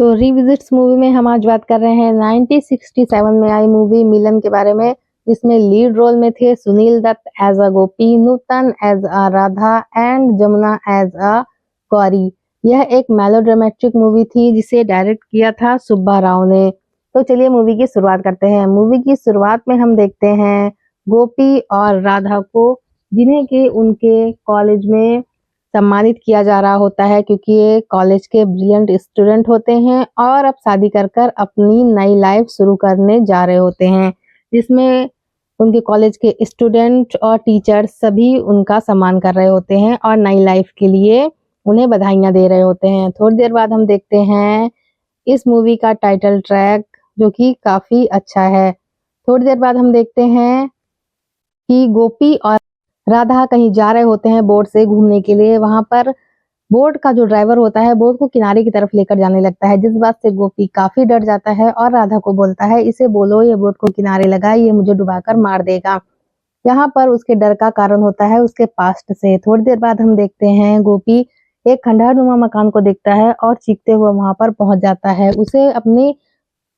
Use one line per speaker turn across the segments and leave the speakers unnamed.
तो रिविजिट्स मूवी में हम आज बात कर रहे हैं 1967 में आई मूवी मिलन के बारे में, जिसमें लीड रोल में थे Sunil Dutt as a Gopi, Nutan as a Radha and Jamuna as a Gauri. यह एक मेलोड्रामेटिक मूवी थी जिसे डायरेक्ट किया था सुब्बा राव ने। तो चलिए मूवी की शुरुआत करते हैं। मूवी की शुरुआत में हम देखते हैं गोपी और राधा को, जिन्हें कि उनके कॉलेज में सम्मानित किया जा रहा होता है, क्योंकि ये कॉलेज के ब्रिलियंट स्टूडेंट होते हैं और अब शादी कर कर अपनी नई लाइफ शुरू करने जा रहे होते हैं, जिसमें उनके कॉलेज के स्टूडेंट और टीचर सभी उनका सम्मान कर रहे होते हैं और नई लाइफ के लिए उन्हें बधाइयां दे रहे होते हैं। थोड़ी देर बाद हम देखते हैं इस मूवी का टाइटल ट्रैक, जो कि काफी अच्छा है। थोड़ी देर बाद हम देखते हैं कि गोपी और राधा कहीं जा रहे होते हैं बोट से घूमने के लिए। वहां पर बोट का जो ड्राइवर होता है बोट को किनारे की तरफ लेकर जाने लगता है, जिस बात से गोपी काफी डर जाता है और राधा को बोलता है, इसे बोलो ये बोट को किनारे लगाए, ये मुझे डुबाकर मार देगा। यहाँ पर उसके डर का कारण होता है उसके पास्ट से। थोड़ी देर बाद हम देखते हैं गोपी एक खंडहरनुमा मकान को देखता है और चीखते हुए वहां पर पहुंच जाता है। उसे अपने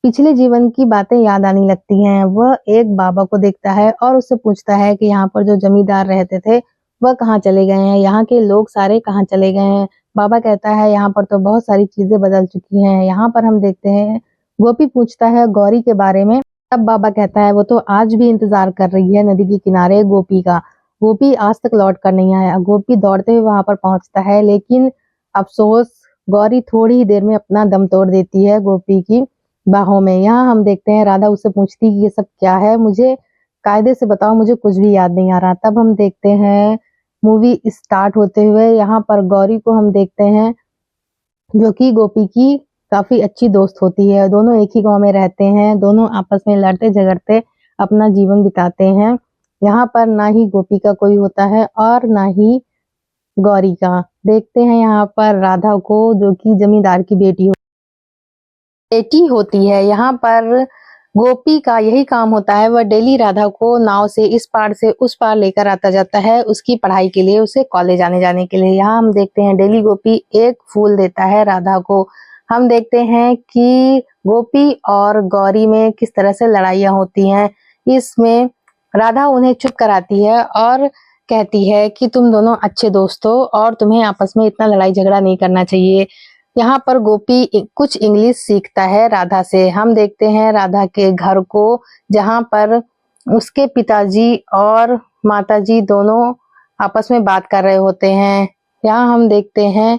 पिछले जीवन की बातें याद आने लगती हैं। वह एक बाबा को देखता है और उससे पूछता है कि यहाँ पर जो जमींदार रहते थे वह कहाँ चले गए हैं, यहाँ के लोग सारे कहाँ चले गए हैं। बाबा कहता है यहाँ पर तो बहुत सारी चीजें बदल चुकी हैं। यहाँ पर हम देखते हैं गोपी पूछता है गौरी के बारे में। तब बाबा कहता है वो तो आज भी इंतजार कर रही है नदी के किनारे गोपी का। गोपी आज तक लौट कर नहीं आया। गोपी दौड़ते हुए वहां पर पहुंचता है, लेकिन अफसोस गौरी थोड़ी ही देर में अपना दम तोड़ देती है गोपी की बाहों में। यहाँ हम देखते हैं राधा उससे पूछती कि ये सब क्या है, मुझे कायदे से बताओ, मुझे कुछ भी याद नहीं आ रहा। तब हम देखते हैं मूवी स्टार्ट होते हुए। यहाँ पर गौरी को हम देखते हैं जो कि गोपी की काफी अच्छी दोस्त होती है। दोनों एक ही गांव में रहते हैं, दोनों आपस में लड़ते झगड़ते अपना जीवन बिताते हैं। यहाँ पर ना ही गोपी का कोई होता है और ना ही गौरी का। देखते हैं यहाँ पर राधा को, जो कि जमींदार की बेटी होती है। यहाँ पर गोपी का यही काम होता है, वह डेली राधा को नाव से इस पार से उस पार लेकर आता जाता है उसकी पढ़ाई के लिए, उसे कॉलेज आने जाने के लिए। यहाँ हम देखते हैं डेली गोपी एक फूल देता है राधा को। हम देखते हैं कि गोपी और गौरी में किस तरह से लड़ाइयाँ होती हैं। इसमें राधा उन्हें चुप कराती है और कहती है कि तुम दोनों अच्छे दोस्त हो और तुम्हें आपस में इतना लड़ाई झगड़ा नहीं करना चाहिए। यहाँ पर गोपी कुछ इंग्लिश सीखता है राधा से। हम देखते हैं राधा के घर को, जहाँ पर उसके पिताजी और माताजी दोनों आपस में बात कर रहे होते हैं। यहाँ हम देखते हैं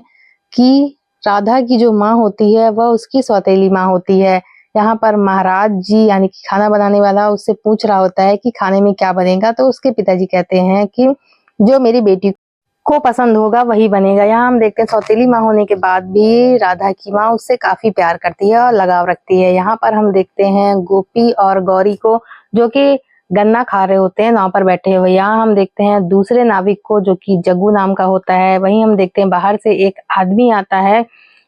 कि राधा की जो माँ होती है वह उसकी सौतेली माँ होती है। यहाँ पर महाराज जी यानी कि खाना बनाने वाला उससे पूछ रहा होता है कि खाने में क्या बनेगा, तो उसके पिताजी कहते हैं कि जो मेरी बेटी को पसंद होगा वही बनेगा। यहाँ हम देखते हैं सौतेली माँ होने के बाद भी राधा की माँ उससे काफी प्यार करती है और लगाव रखती है। यहाँ पर हम देखते हैं गोपी और गौरी को, जो कि गन्ना खा रहे होते हैं नाव पर बैठे हुए। यहाँ हम देखते हैं दूसरे नाविक को, जो कि जग्गू नाम का होता है। वहीं हम देखते हैं बाहर से एक आदमी आता है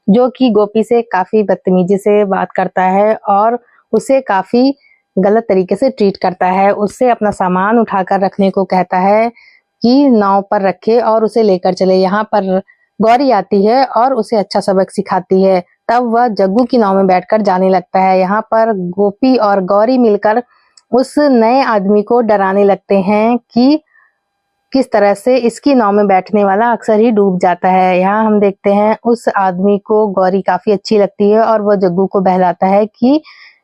जो कि गोपी से काफी बदतमीजी से बात करता है और उसे काफी गलत तरीके से ट्रीट करता है। उससे अपना सामान उठाकर रखने को कहता है कि नाव पर रखे और उसे लेकर चले। यहाँ पर गौरी आती है और उसे अच्छा सबक सिखाती है। तब वह जग्गू की नाव में बैठकर जाने लगता है। यहाँ पर गोपी और गौरी मिलकर उस नए आदमी को डराने लगते हैं कि किस तरह से इसकी नाव में बैठने वाला अक्सर ही डूब जाता है। यहाँ हम देखते हैं उस आदमी को गौरी काफी अच्छी लगती है और वह जग्गू को बहलाता है कि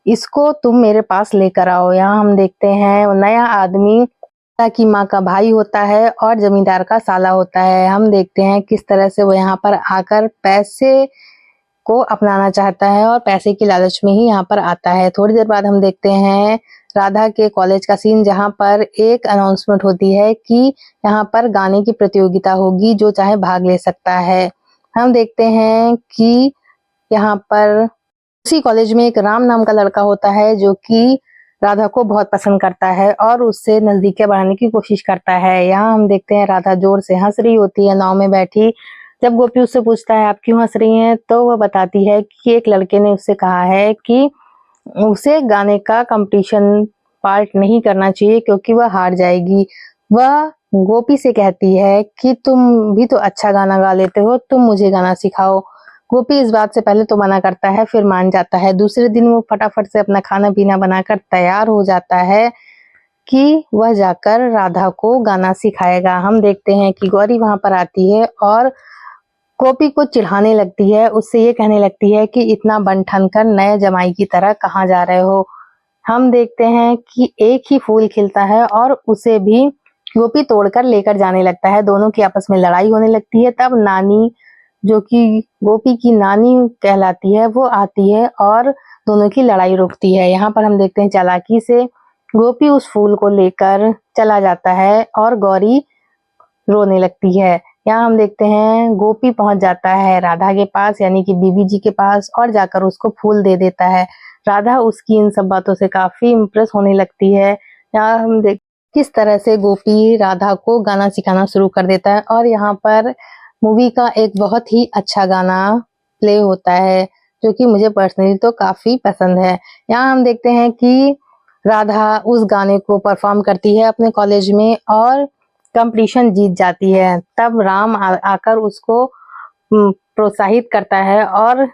इसको तुम मेरे पास लेकर आओ। यहाँ हम देखते हैं नया आदमी की माँ का भाई होता है और जमींदार का साला होता है। हम देखते हैं किस तरह से वो यहाँ पर आकर पैसे को अपनाना चाहता है और पैसे की लालच में ही यहाँ पर आता है। थोड़ी देर बाद हम देखते हैं राधा के कॉलेज का सीन, जहाँ पर एक अनाउंसमेंट होती है कि यहाँ पर गाने की प्रतियोगिता होगी, जो चाहे भाग ले सकता है। हम देखते हैं कि यहाँ पर उसी कॉलेज में एक राम नाम का लड़का होता है, जो कि राधा को बहुत पसंद करता है और उससे नजदीकियां बढ़ाने की कोशिश करता है। यहाँ हम देखते हैं राधा जोर से हंस रही होती है नाव में बैठी। जब गोपी उससे पूछता है आप क्यों हंस रही हैं, तो वह बताती है कि एक लड़के ने उससे कहा है कि उसे गाने का कंपटीशन पार्ट नहीं करना चाहिए क्योंकि वह हार जाएगी। वह गोपी से कहती है कि तुम भी तो अच्छा गाना गा लेते हो, तुम मुझे गाना सिखाओ। गोपी इस बात से पहले तो मना करता है, फिर मान जाता है। दूसरे दिन वो फटाफट से अपना खाना पीना बनाकर तैयार हो जाता है कि वह जाकर राधा को गाना सिखाएगा। हम देखते हैं कि गौरी वहां पर आती है और गोपी को चिढ़ाने लगती है, उससे ये कहने लगती है कि इतना बन ठन कर नए जमाई की तरह कहाँ जा रहे हो। हम देखते हैं कि एक ही फूल खिलता है और उसे भी गोपी तोड़कर लेकर जाने लगता है। दोनों की आपस में लड़ाई होने लगती है। तब नानी, जो कि गोपी की नानी कहलाती है, वो आती है और दोनों की लड़ाई रोकती है। यहाँ पर हम देखते हैं चालाकी से गोपी उस फूल को लेकर चला जाता है और गौरी रोने लगती है। यहाँ हम देखते हैं गोपी पहुंच जाता है राधा के पास, यानी कि बीबी जी के पास, और जाकर उसको फूल दे देता है। राधा उसकी इन सब बातों से काफी इम्प्रेस होने लगती है। यहाँ हम देख किस तरह से गोपी राधा को गाना सिखाना शुरू कर देता है और यहाँ पर मूवी का एक बहुत ही अच्छा गाना प्ले होता है, जो कि मुझे पर्सनली तो काफी पसंद है। यहाँ हम देखते हैं कि राधा उस गाने को परफॉर्म करती है अपने कॉलेज में और कंपटीशन जीत जाती है। तब राम आकर उसको प्रोत्साहित करता है और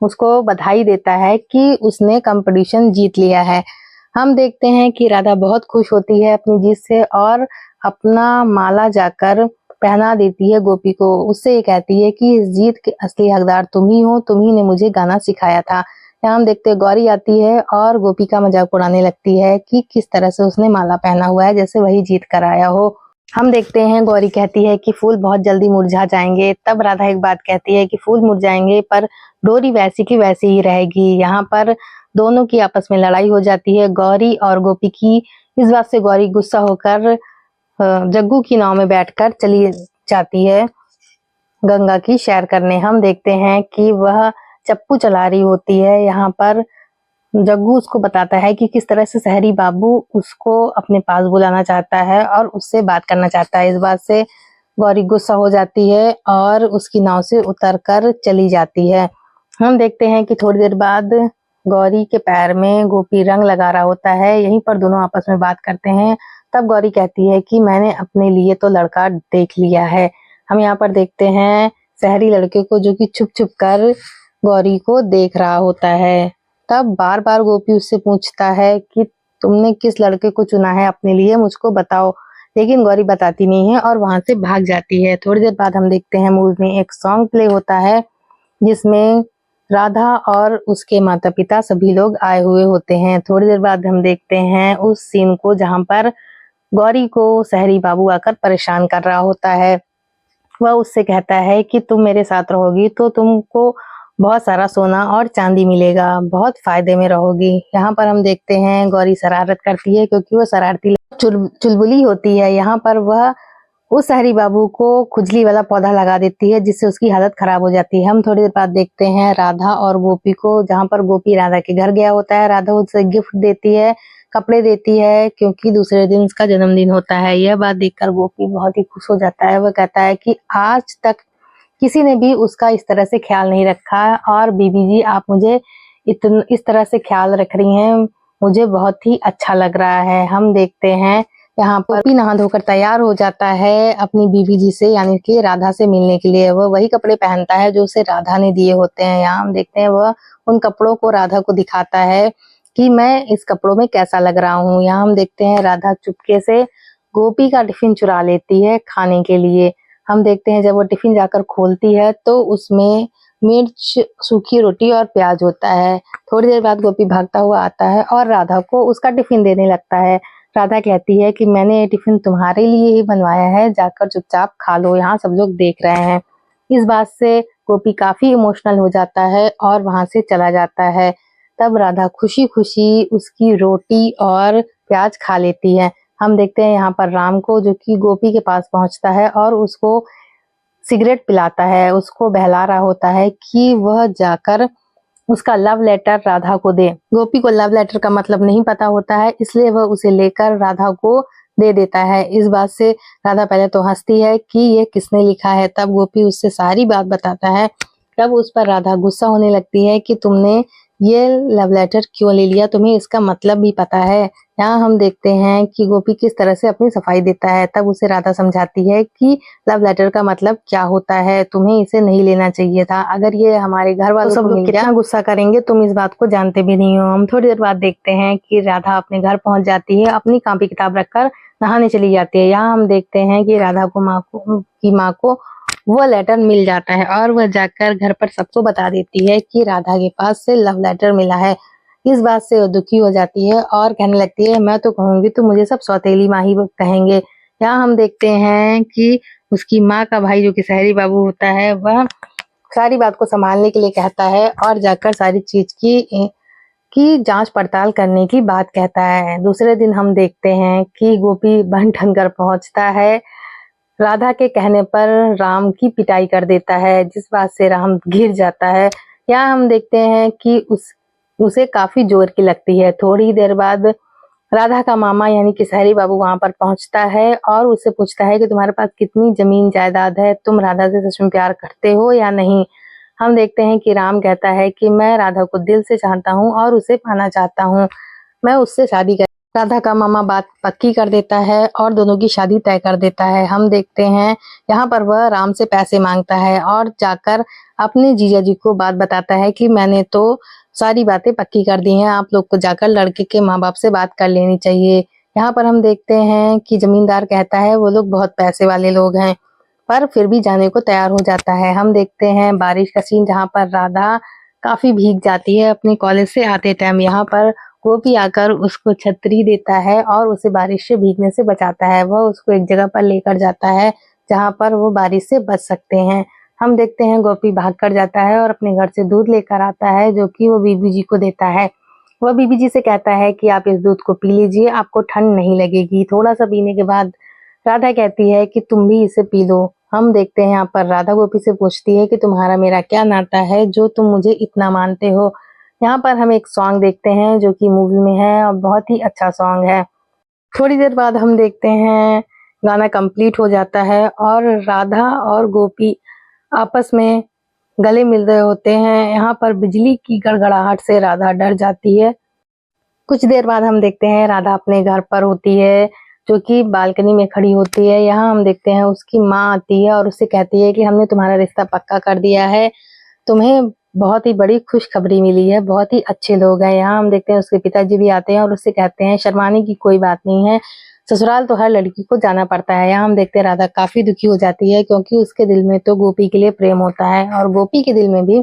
उसको बधाई देता है कि उसने कंपटीशन जीत लिया है। हम देखते हैं कि राधा बहुत खुश होती है अपनी जीत से और अपना माला जाकर पहना देती है गोपी को। उससे ये कहती है कि इस जीत के असली हकदार तुम ही हो, तुम ही ने मुझे गाना सिखाया था। यहाँ हम देखते हैं गौरी आती है और गोपी का मजाक उड़ाने लगती है कि किस तरह से उसने माला पहना हुआ है, जैसे वही जीत कर आया हो। हम देखते हैं गौरी कहती है कि फूल बहुत जल्दी मुरझा जाएंगे। तब राधा एक बात कहती है कि फूल मुरझाएंगे पर डोरी वैसी की वैसी ही रहेगी। यहाँ पर दोनों की आपस में लड़ाई हो जाती है, गौरी और गोपी की। इस बात से गौरी गुस्सा होकर जग्गू की नाव में बैठकर चली जाती है गंगा की सैर करने। हम देखते हैं कि वह चप्पू चला रही होती है। यहाँ पर जग्गू उसको बताता है कि किस तरह से सहरी बाबू उसको अपने पास बुलाना चाहता है और उससे बात करना चाहता है। इस बात से गौरी गुस्सा हो जाती है और उसकी नाव से उतरकर चली जाती है। हम देखते हैं कि थोड़ी देर बाद गौरी के पैर में गोपी रंग लगा रहा होता है। यहीं पर दोनों आपस में बात करते हैं। तब गौरी कहती है कि मैंने अपने लिए तो लड़का देख लिया है। हम यहाँ पर देखते हैं शहरी लड़के को, जो कि छुप छुप कर गौरी को देख रहा होता है। तब बार बार गोपी उससे पूछता है कि तुमने किस लड़के को चुना है अपने लिए, मुझको बताओ। लेकिन गौरी बताती नहीं है और वहां से भाग जाती है। थोड़ी देर बाद हम देखते हैं मूवी में एक सॉन्ग प्ले होता है, जिसमें राधा और उसके माता पिता सभी लोग आए हुए होते हैं। थोड़ी देर बाद हम देखते हैं उस सीन को जहां पर गौरी को सहरी बाबू आकर परेशान कर रहा होता है। वह उससे कहता है कि तुम मेरे साथ रहोगी तो तुमको बहुत सारा सोना और चांदी मिलेगा, बहुत फायदे में रहोगी। यहाँ पर हम देखते हैं गौरी शरारत करती है, क्योंकि वो शरारती चुलबुली होती है। यहाँ पर वह उस सहरी बाबू को खुजली वाला पौधा लगा देती है, जिससे उसकी हालत खराब हो जाती है। हम थोड़ी देर बाद देखते हैं राधा और गोपी को, जहाँ पर गोपी राधा के घर गया होता है। राधा उसे गिफ्ट देती है, कपड़े देती है, क्योंकि दूसरे दिन उसका जन्मदिन होता है। यह बात देखकर गोपी बहुत ही खुश हो जाता है। वह कहता है कि आज तक किसी ने भी उसका इस तरह से ख्याल नहीं रखा और बीबी जी आप मुझे इस तरह से ख्याल रख रही हैं, मुझे बहुत ही अच्छा लग रहा है। हम देखते हैं यहाँ पर गोपी नहा धोकर तैयार हो जाता है अपनी बीबी जी से, यानी कि राधा से मिलने के लिए। वह वही कपड़े पहनता है जो उसे राधा ने दिए होते हैं। यहाँ हम देखते हैं वह उन कपड़ों को राधा को दिखाता है कि मैं इस कपड़ों में कैसा लग रहा हूँ। यहाँ हम देखते हैं राधा चुपके से गोपी का टिफिन चुरा लेती है खाने के लिए। हम देखते हैं जब वो टिफिन जाकर खोलती है तो उसमें मिर्च, सूखी रोटी और प्याज होता है। थोड़ी देर बाद गोपी भागता हुआ आता है और राधा को उसका टिफिन देने लगता है। राधा कहती है कि मैंने ये टिफिन तुम्हारे लिए ही बनवाया है, जाकर चुपचाप खा लो, यहाँ सब लोग देख रहे हैं। इस बात से गोपी काफी इमोशनल हो जाता है और वहां से चला जाता है। तब राधा खुशी खुशी उसकी रोटी और प्याज खा लेती है। हम देखते हैं यहाँ पर राम को, जो कि गोपी के पास पहुंचता है और उसको सिगरेट पिलाता है, उसको बहला रहा होता है कि वह जाकर उसका लव लेटर राधा को दे। गोपी को लव लेटर का मतलब नहीं पता होता है, इसलिए वह उसे लेकर राधा को दे देता है। इस बात से राधा पहले तो हंसती है कि ये किसने लिखा है। तब गोपी उससे सारी बात बताता है। तब उस पर राधा गुस्सा होने लगती है कि तुमने ये लव लेटर क्यों ले लिया, तुम्हें इसका मतलब भी पता है। यहाँ हम देखते हैं कि गोपी किस तरह से अपनी सफाई देता है। तब उसे राधा समझाती है कि लव लेटर का मतलब क्या होता है, तुम्हें इसे नहीं लेना चाहिए था। अगर ये हमारे घर वालों को मिल कितना गुस्सा करेंगे, तुम इस बात को जानते भी नहीं हो। हम थोड़ी देर बाद देखते हैं कि राधा अपने घर पहुंच जाती है, अपनी कॉपी किताब रखकर नहाने चली जाती है। यहाँ हम देखते हैं कि राधा को माँ को वो लेटर मिल जाता है और वह जाकर घर पर सबको बता देती है कि राधा के पास से लव लेटर मिला है। इस बात से वो दुखी हो जाती है और कहने लगती है, मैं तो कहूंगी तो मुझे सब सौतेली माँ ही कहेंगे। यहाँ हम देखते हैं कि उसकी माँ का भाई जो कि सहरी बाबू होता है, वह सारी बात को संभालने के लिए कहता है और जाकर सारी चीज की जांच पड़ताल करने की बात कहता है। दूसरे दिन हम देखते हैं कि गोपी बन ठन कर पहुंचता है, राधा के कहने पर राम की पिटाई कर देता है, जिस बात से राम गिर जाता है। यहाँ हम देखते हैं कि उसे काफी जोर की लगती है। थोड़ी देर बाद राधा का मामा यानी कि सहरी बाबू वहां पर पहुंचता है और उससे पूछता है कि तुम्हारे पास कितनी जमीन जायदाद है, तुम राधा से सच में प्यार करते हो या नहीं। हम देखते हैं कि राम कहता है कि मैं राधा को दिल से चाहता हूँ और उसे पाना चाहता हूँ, मैं उससे शादी कर। राधा का मामा बात पक्की कर देता है और दोनों की शादी तय कर देता है। हम देखते हैं यहाँ पर वह राम से पैसे मांगता है और जाकर अपने जीजा जी को बात बताता है कि मैंने तो सारी बातें पक्की कर दी हैं, आप लोग को जाकर लड़के के माँ बाप से बात कर लेनी चाहिए। यहाँ पर हम देखते हैं कि जमींदार कहता है वो लोग बहुत पैसे वाले लोग हैं, पर फिर भी जाने को तैयार हो जाता है। हम देखते हैं बारिश का सीन, जहाँ पर राधा काफी भीग जाती है अपने कॉलेज से आते टाइम। यहाँ पर गोपी आकर उसको छतरी देता है और उसे बारिश से भीगने से बचाता है। वह उसको एक जगह पर लेकर जाता है जहाँ पर वो बारिश से बच सकते हैं। हम देखते हैं गोपी भाग कर जाता है और अपने घर से दूध लेकर आता है, जो कि वो बीबी जी को देता है। वह बीबी जी से कहता है कि आप इस दूध को पी लीजिए, आपको ठंड नहीं लगेगी। थोड़ा सा पीने के बाद राधा कहती है कि तुम भी इसे पी लो। हम देखते हैं यहाँ पर राधा गोपी से पूछती है कि तुम्हारा मेरा क्या नाता है जो तुम मुझे इतना मानते हो। यहाँ पर हम एक सॉन्ग देखते हैं जो कि मूवी में है और बहुत ही अच्छा सॉन्ग है। थोड़ी देर बाद हम देखते हैं गाना कंप्लीट हो जाता है और राधा और गोपी आपस में गले मिल रहे होते हैं। यहाँ पर बिजली की गड़गड़ाहट से राधा डर जाती है। कुछ देर बाद हम देखते हैं राधा अपने घर पर होती है, जो कि बालकनी में खड़ी होती है। यहाँ हम देखते हैं उसकी माँ आती है और उससे कहती है कि हमने तुम्हारा रिश्ता पक्का कर दिया है, तुम्हें बहुत ही बड़ी खुशखबरी मिली है, बहुत ही अच्छे लोग हैं। यहाँ हम देखते हैं उसके पिताजी भी आते हैं और उससे कहते हैं शर्माने की कोई बात नहीं है, ससुराल तो हर लड़की को जाना पड़ता है। यहाँ हम देखते हैं राधा काफी दुखी हो जाती है, क्योंकि उसके दिल में तो गोपी के लिए प्रेम होता है और गोपी के दिल में भी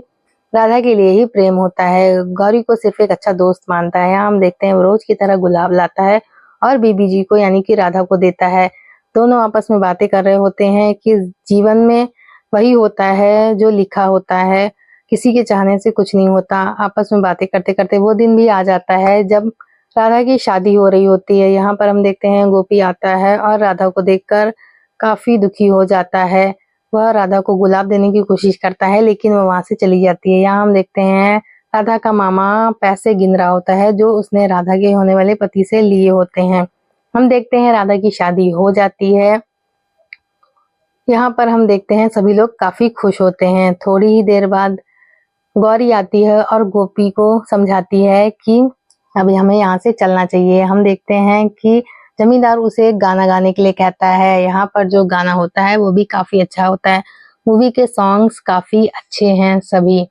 राधा के लिए ही प्रेम होता है। गौरी को सिर्फ एक अच्छा दोस्त मानता है। यहाँ हम देखते हैं वो रोज की तरह गुलाब लाता है और बीबी जी को यानी कि राधा को देता है। दोनों आपस में बातें कर रहे होते हैं कि जीवन में वही होता है जो लिखा होता है, किसी के चाहने से कुछ नहीं होता। आपस में बातें करते करते वो दिन भी आ जाता है जब राधा की शादी हो रही होती है। यहाँ पर हम देखते हैं गोपी आता है और राधा को देखकर काफी दुखी हो जाता है। वह राधा को गुलाब देने की कोशिश करता है, लेकिन वो वहां से चली जाती है। यहाँ हम देखते हैं राधा का मामा पैसे गिन रहा होता है जो उसने राधा के होने वाले पति से लिए होते हैं। हम देखते हैं राधा की शादी हो जाती है। यहाँ पर हम देखते हैं सभी लोग काफी खुश होते हैं। थोड़ी ही देर बाद गौरी आती है और गोपी को समझाती है कि अभी हमें यहाँ से चलना चाहिए। हम देखते हैं कि जमींदार उसे एक गाना गाने के लिए कहता है। यहाँ पर जो गाना होता है वो भी काफी अच्छा होता है। मूवी के सॉन्ग्स काफी अच्छे हैं सभी।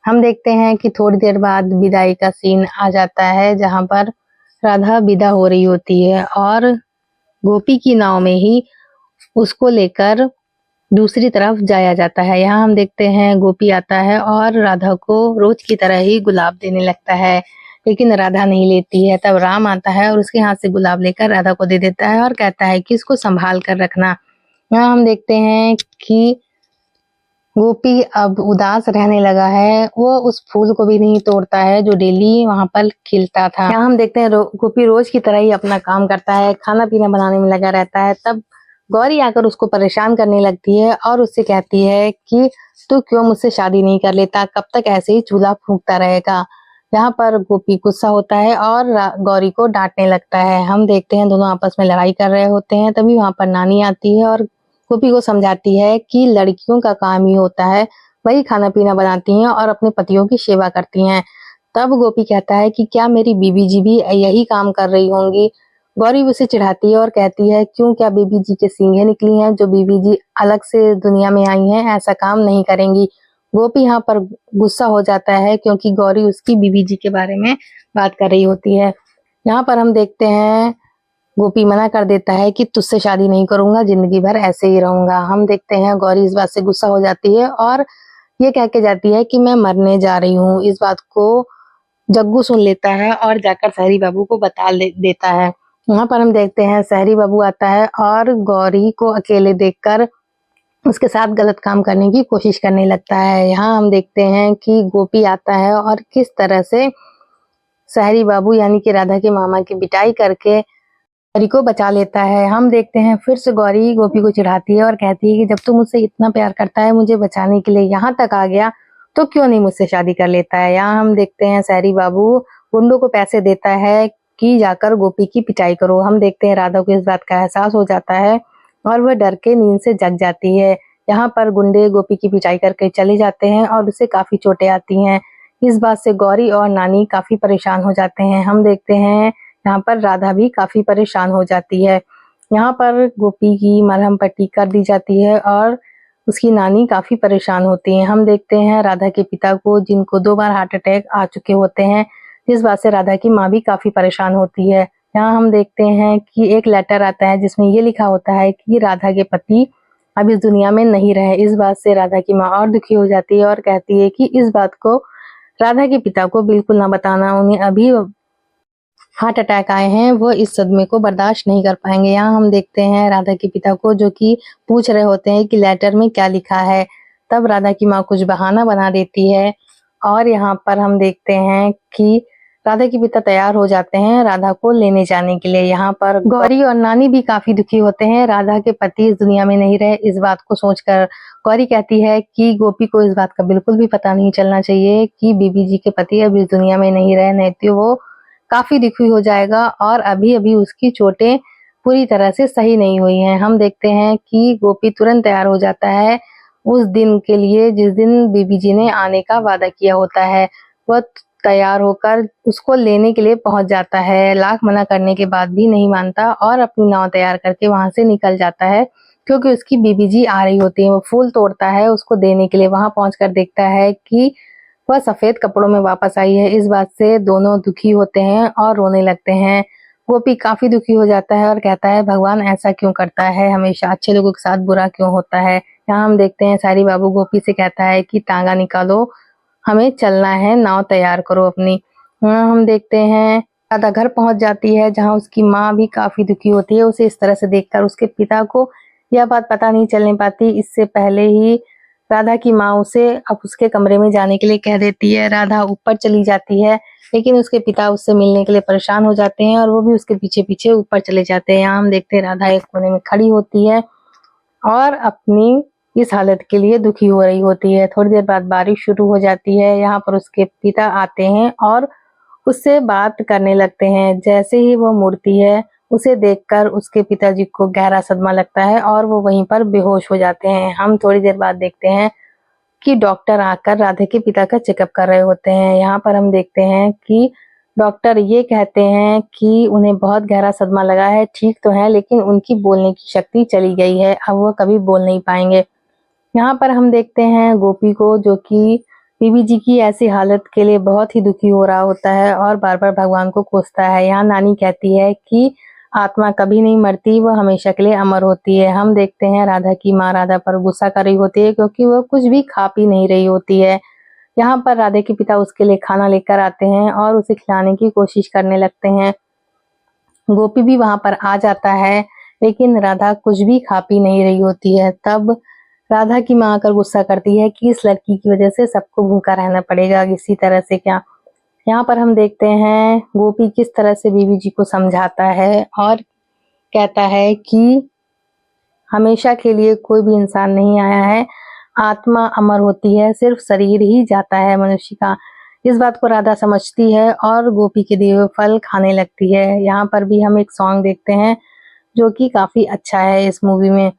हम देखते हैं कि थोड़ी देर बाद विदाई का सीन आ जाता है, जहाँ पर राधा विदा हो रही होती है और गोपी की नाव में ही उसको लेकर दूसरी तरफ जाया जाता है। यहाँ हम देखते हैं गोपी आता है और राधा को रोज की तरह ही गुलाब देने लगता है, लेकिन राधा नहीं लेती है। तब राम आता है और उसके हाथ से गुलाब लेकर राधा को दे देता है और कहता है कि इसको संभाल कर रखना। यहाँ हम देखते हैं कि गोपी अब उदास रहने लगा है। वो उस फूल को भी नहीं तोड़ता है जो डेली वहां पर खिलता था। यहाँ हम देखते हैं गोपी रोज की तरह ही अपना काम करता है, खाना पीना बनाने में लगा रहता है। तब गौरी आकर उसको परेशान करने लगती है और उससे कहती है कि तू क्यों मुझसे शादी नहीं कर लेता, कब तक ऐसे ही चूल्हा फूंकता रहेगा। यहाँ पर गोपी गुस्सा होता है और गौरी को डांटने लगता है। हम देखते हैं दोनों आपस में लड़ाई कर रहे होते हैं। तभी वहां पर नानी आती है और गोपी को समझाती है कि लड़कियों का काम ही होता है, वही खाना पीना बनाती हैं और अपने पतियों की सेवा करती हैं। तब गोपी कहता है कि क्या मेरी बीबी जी भी यही काम कर रही होंगी। गौरी उसे चिढ़ाती है और कहती है क्यों, क्या बीबी जी के सींगें निकली हैं जो बीबी जी अलग से दुनिया में आई हैं, ऐसा काम नहीं करेंगी। गोपी यहाँ पर गुस्सा हो जाता है क्योंकि गौरी उसकी बीबी जी के बारे में बात कर रही होती है। यहाँ पर हम देखते हैं गोपी मना कर देता है कि तुझसे शादी नहीं करूंगा, जिंदगी भर ऐसे ही रहूंगा। हम देखते हैं गौरी इस बात से गुस्सा हो जाती है और ये कह के जाती है कि मैं मरने जा रही हूँ। इस बात को जग्गू सुन लेता है और जाकर सहरी बाबू को बता देता है। वहां पर हम देखते हैं सहरी बाबू आता है और गौरी को अकेले देखकर उसके साथ गलत काम करने की कोशिश करने लगता है। यहाँ हम देखते हैं कि गोपी आता है और किस तरह से सहरी बाबू यानी कि राधा के मामा की पिटाई करके गौरी को बचा लेता है। हम देखते हैं फिर से गौरी गोपी को चिढ़ाती है और कहती है कि जब तू मुझसे इतना प्यार करता है, मुझे बचाने के लिए यहाँ तक आ गया, तो क्यों नहीं मुझसे शादी कर लेता है। यहाँ हम देखते हैं सहरी बाबू गुंडों को पैसे देता है कि जाकर गोपी की पिटाई करो। हम देखते हैं राधा को इस बात का एहसास हो जाता है और वह डर के नींद से जग जाती है। यहाँ पर गुंडे गोपी की पिटाई करके चले जाते हैं और उसे काफी चोटें आती हैं। इस बात से गौरी और नानी काफी परेशान हो जाते हैं। हम देखते हैं यहाँ पर राधा भी काफी परेशान हो जाती है। यहाँ पर गोपी की मरहम पट्टी कर दी जाती है और उसकी नानी काफी परेशान होती हैं। हम देखते हैं राधा के पिता को, जिनको 2 बार हार्ट अटैक आ चुके होते हैं, जिस बात से राधा की माँ भी काफी परेशान होती है। यहाँ हम देखते हैं कि एक लेटर आता है जिसमें ये लिखा होता है कि राधा के पति अब इस दुनिया में नहीं रहे। इस बात से राधा की माँ और दुखी हो जाती है और कहती है कि इस बात को राधा के पिता को बिल्कुल ना बताना, उन्हें अभी हार्ट अटैक आए हैं, वो इस सदमे को बर्दाश्त नहीं कर पाएंगे। यहाँ हम देखते हैं राधा के पिता को जो कि पूछ रहे होते हैं कि लेटर में क्या लिखा है। तब राधा की माँ कुछ बहाना बना देती है और यहाँ पर हम देखते हैं कि राधा के पिता तैयार हो जाते हैं राधा को लेने जाने के लिए। यहाँ पर गौरी और नानी भी काफी दुखी होते हैं राधा के पति इस दुनिया में नहीं रहे। इस बात को सोचकर गौरी कहती है कि गोपी को इस बात का बिल्कुल भी पता नहीं चलना चाहिए कि बीबी जी के पति अब इस दुनिया में नहीं रहे, नहीं तो वो काफी दुखी हो जाएगा और अभी अभी उसकी चोटें पूरी तरह से सही नहीं हुई हैं। हम देखते हैं कि गोपी तुरंत तैयार हो जाता है उस दिन के लिए जिस दिन बीबी जी ने आने का वादा किया होता है। वह तैयार होकर उसको लेने के लिए पहुंच जाता है। लाख मना करने के बाद भी नहीं मानता और अपनी नाव तैयार करके वहां से निकल जाता है क्योंकि उसकी बीबी जी आ रही होती है। वो फूल तोड़ता है उसको देने के लिए, वहां पहुंचकर देखता है कि वह सफेद कपड़ों में वापस आई है। इस बात से दोनों दुखी होते हैं और रोने लगते हैं। गोपी काफी दुखी हो जाता है और कहता है भगवान ऐसा क्यों करता है, हमेशा अच्छे लोगों के साथ बुरा क्यों होता है। यहाँ हम देखते हैं सहरी बाबू गोपी से कहता है कि तांगा निकालो, हमें चलना है, नाव तैयार करो अपनी। यहाँ हम देखते हैं राधा घर पहुंच जाती है जहाँ उसकी माँ भी काफी दुखी होती है। उसे इस तरह से देखकर उसके पिता को यह बात पता नहीं चलने पाती। इससे पहले ही राधा की माँ उसे अब उसके कमरे में जाने के लिए कह देती है। राधा ऊपर चली जाती है लेकिन उसके पिता उससे मिलने के लिए परेशान हो जाते हैं और वो भी उसके पीछे पीछे ऊपर चले जाते हैं। यहाँ हम देखते हैं राधा एक कोने में खड़ी होती है और अपनी इस हालत के लिए दुखी हो रही होती है। थोड़ी देर बाद बारिश शुरू हो जाती है। यहाँ पर उसके पिता आते हैं और उससे बात करने लगते हैं। जैसे ही वो मुड़ती है उसे देखकर उसके पिताजी को गहरा सदमा लगता है और वो वहीं पर बेहोश हो जाते हैं। हम थोड़ी देर बाद देखते हैं कि डॉक्टर आकर राधे के पिता का चेकअप कर रहे होते हैं। यहाँ पर हम देखते हैं कि डॉक्टर ये कहते हैं कि उन्हें बहुत गहरा सदमा लगा है, ठीक तो है लेकिन उनकी बोलने की शक्ति चली गई है, अब वो कभी बोल नहीं पाएंगे। यहाँ पर हम देखते हैं गोपी को जो कि बीबी जी की ऐसी हालत के लिए बहुत ही दुखी हो रहा होता है और बार बार भगवान को कोसता है। यहाँ नानी कहती है कि आत्मा कभी नहीं मरती, वह हमेशा के लिए अमर होती है। हम देखते हैं राधा की माँ राधा पर गुस्सा कर रही होती है क्योंकि वह कुछ भी खा पी नहीं रही होती है। यहाँ पर राधा के पिता उसके लिए खाना लेकर आते हैं और उसे खिलाने की कोशिश करने लगते हैं। गोपी भी वहां पर आ जाता है लेकिन राधा कुछ भी खा पी नहीं रही होती है। तब राधा की माँ आकर गुस्सा करती है कि इस लड़की की वजह से सबको भूखा रहना पड़ेगा, किसी तरह से क्या। यहाँ पर हम देखते हैं गोपी किस तरह से बीवी जी को समझाता है और कहता है कि हमेशा के लिए कोई भी इंसान नहीं आया है, आत्मा अमर होती है, सिर्फ शरीर ही जाता है मनुष्य का। इस बात को राधा समझती है और गोपी के दिए हुए फल खाने लगती है। यहाँ पर भी हम एक सॉन्ग देखते हैं जो कि काफी अच्छा है इस मूवी में।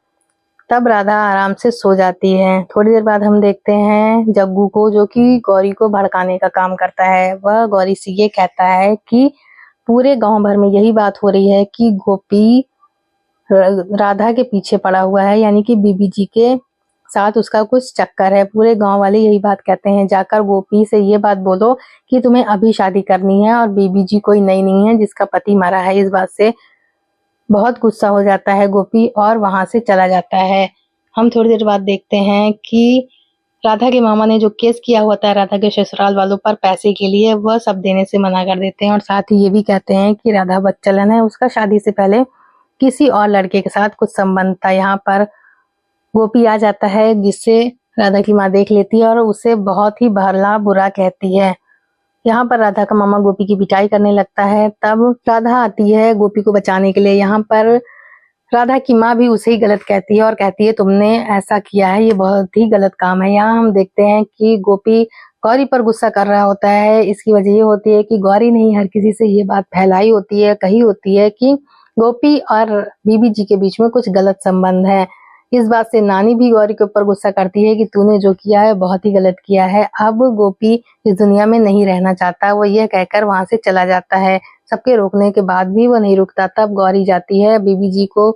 तब राधा आराम से सो जाती है। थोड़ी देर बाद हम देखते हैं जग्गू को, जो कि गौरी को भड़काने का काम करता है। वह गौरी से ये कहता है कि पूरे गांव भर में यही बात हो रही है कि गोपी राधा के पीछे पड़ा हुआ है, यानी कि बीबी जी के साथ उसका कुछ चक्कर है। पूरे गांव वाले यही बात कहते हैं। जाकर गोपी से ये बात बोलो कि तुम्हें अभी शादी करनी है और बीबी जी कोई नई नहीं है जिसका पति मरा है। इस बात से बहुत गुस्सा हो जाता है गोपी और वहां से चला जाता है। हम थोड़ी देर बाद देखते हैं कि राधा के मामा ने जो केस किया होता है राधा के ससुराल वालों पर पैसे के लिए, वह सब देने से मना कर देते हैं और साथ ही ये भी कहते हैं कि राधा बच्चलन है, उसका शादी से पहले किसी और लड़के के साथ कुछ संबंध था। यहाँ पर गोपी आ जाता है, जिससे राधा की माँ देख लेती है और उसे बहुत ही भला बुरा कहती है। यहाँ पर राधा का मामा गोपी की पिटाई करने लगता है। तब राधा आती है गोपी को बचाने के लिए। यहाँ पर राधा की माँ भी उसे ही गलत कहती है और कहती है तुमने ऐसा किया है, ये बहुत ही गलत काम है। यहाँ हम देखते हैं कि गोपी गौरी पर गुस्सा कर रहा होता है। इसकी वजह ये होती है कि गौरी ने ही हर किसी से ये बात फैलाई होती है, कही होती है कि गोपी और बीबी जी के बीच में कुछ गलत संबंध है। इस बात से नानी भी गौरी के ऊपर गुस्सा करती है कि तूने जो किया है बहुत ही गलत किया है। अब गोपी इस दुनिया में नहीं रहना चाहता, वो यह कहकर वहां से चला जाता है। सबके रोकने के बाद भी वो नहीं रुकता। तब गौरी जाती है, बीबी जी को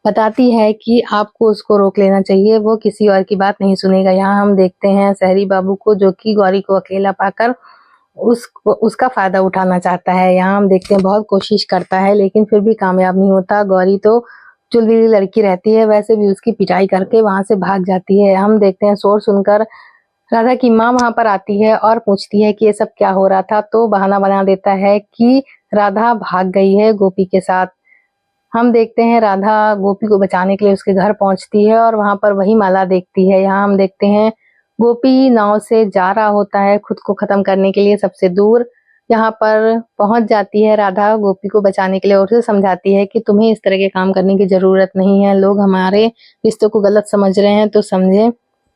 बताती है कि आपको उसको रोक लेना चाहिए, वो किसी और की बात नहीं सुनेगा। यहाँ हम देखते हैं सहरी बाबू को, जो कि गौरी को अकेला पाकर उसका फायदा उठाना चाहता है। यहाँ हम देखते हैं बहुत कोशिश करता है लेकिन फिर भी कामयाब नहीं होता। गौरी तो चुलबुली लड़की रहती है, वैसे भी उसकी पिटाई करके वहां से भाग जाती है। हम देखते हैं शोर सुनकर राधा की माँ वहां पर आती है और पूछती है कि ये सब क्या हो रहा था, तो बहाना बना देता है कि राधा भाग गई है गोपी के साथ। हम देखते हैं राधा गोपी को बचाने के लिए उसके घर पहुंचती है और वहां पर वही माला देखती है। यहाँ हम देखते हैं गोपी नाव से जा रहा होता है खुद को खत्म करने के लिए सबसे दूर। यहाँ पर पहुंच जाती है राधा गोपी को बचाने के लिए और उसे समझाती है कि तुम्हें इस तरह के काम करने की जरूरत नहीं है, लोग हमारे रिश्तों को गलत समझ रहे हैं तो समझे,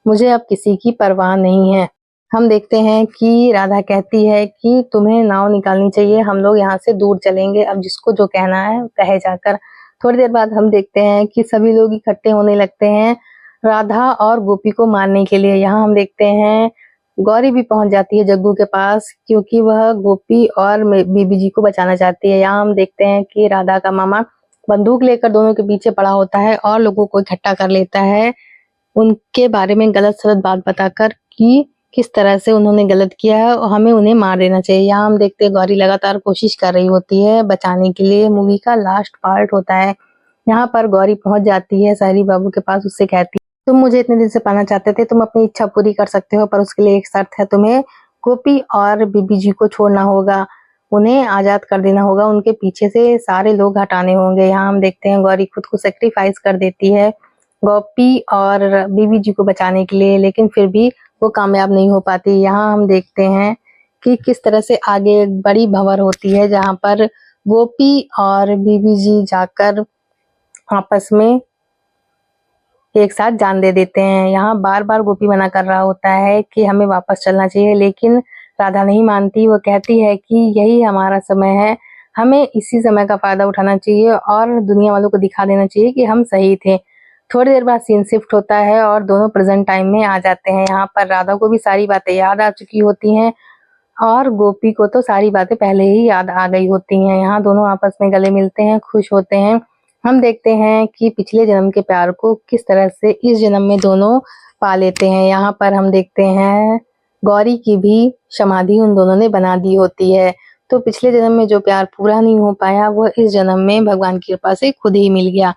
मुझे अब किसी की परवाह नहीं है। हम देखते हैं कि राधा कहती है कि तुम्हें नाव निकालनी चाहिए, हम लोग यहाँ से दूर चलेंगे, अब जिसको जो कहना है कहे जाकर। थोड़ी देर बाद हम देखते हैं कि सभी लोग इकट्ठे होने लगते हैं राधा और गोपी को मारने के लिए। यहाँ हम देखते हैं गौरी भी पहुंच जाती है जग्गू के पास, क्योंकि वह गोपी और बीबी जी को बचाना चाहती है। यहाँ हम देखते हैं कि राधा का मामा बंदूक लेकर दोनों के पीछे पड़ा होता है और लोगों को इकट्ठा कर लेता है, उनके बारे में गलत सलत बात बताकर कि किस तरह से उन्होंने गलत किया है और हमें उन्हें मार देना चाहिए। यहाँ हम देखते हैं गौरी लगातार कोशिश कर रही होती है बचाने के लिए। मूवी का लास्ट पार्ट होता है। यहाँ पर गौरी पहुंच जाती है सहरी बाबू के पास, उससे कहती है तुम मुझे इतने दिन से पाना चाहते थे, तुम अपनी इच्छा पूरी कर सकते हो, पर उसके लिए एक शर्त है, तुम्हें गोपी और बीबी जी को छोड़ना होगा, उन्हें आजाद कर देना होगा, उनके पीछे से सारे लोग हटाने होंगे। यहाँ हम देखते हैं गौरी खुद को सेक्रीफाइस कर देती है गोपी और बीबी जी को बचाने के लिए, लेकिन फिर भी वो कामयाब नहीं हो पाती। यहाँ हम देखते हैं कि किस तरह से आगे एक बड़ी भंवर होती है जहाँ पर गोपी और बीबी जी जाकर आपस में एक साथ जान दे देते हैं। यहाँ बार बार गोपी मना कर रहा होता है कि हमें वापस चलना चाहिए, लेकिन राधा नहीं मानती। वो कहती है कि यही हमारा समय है, हमें इसी समय का फायदा उठाना चाहिए और दुनिया वालों को दिखा देना चाहिए कि हम सही थे। थोड़ी देर बाद सीन शिफ्ट होता है और दोनों प्रेजेंट टाइम में आ जाते हैं। यहाँ पर राधा को भी सारी बातें याद आ चुकी होती हैं और गोपी को तो सारी बातें पहले ही याद आ गई होती हैं। यहाँ दोनों आपस में गले मिलते हैं, खुश होते हैं। हम देखते हैं कि पिछले जन्म के प्यार को किस तरह से इस जन्म में दोनों पा लेते हैं। यहाँ पर हम देखते हैं गौरी की भी समाधि उन दोनों ने बना दी होती है, तो पिछले जन्म में जो प्यार पूरा नहीं हो पाया वो इस जन्म में भगवान की कृपा से खुद ही मिल गया।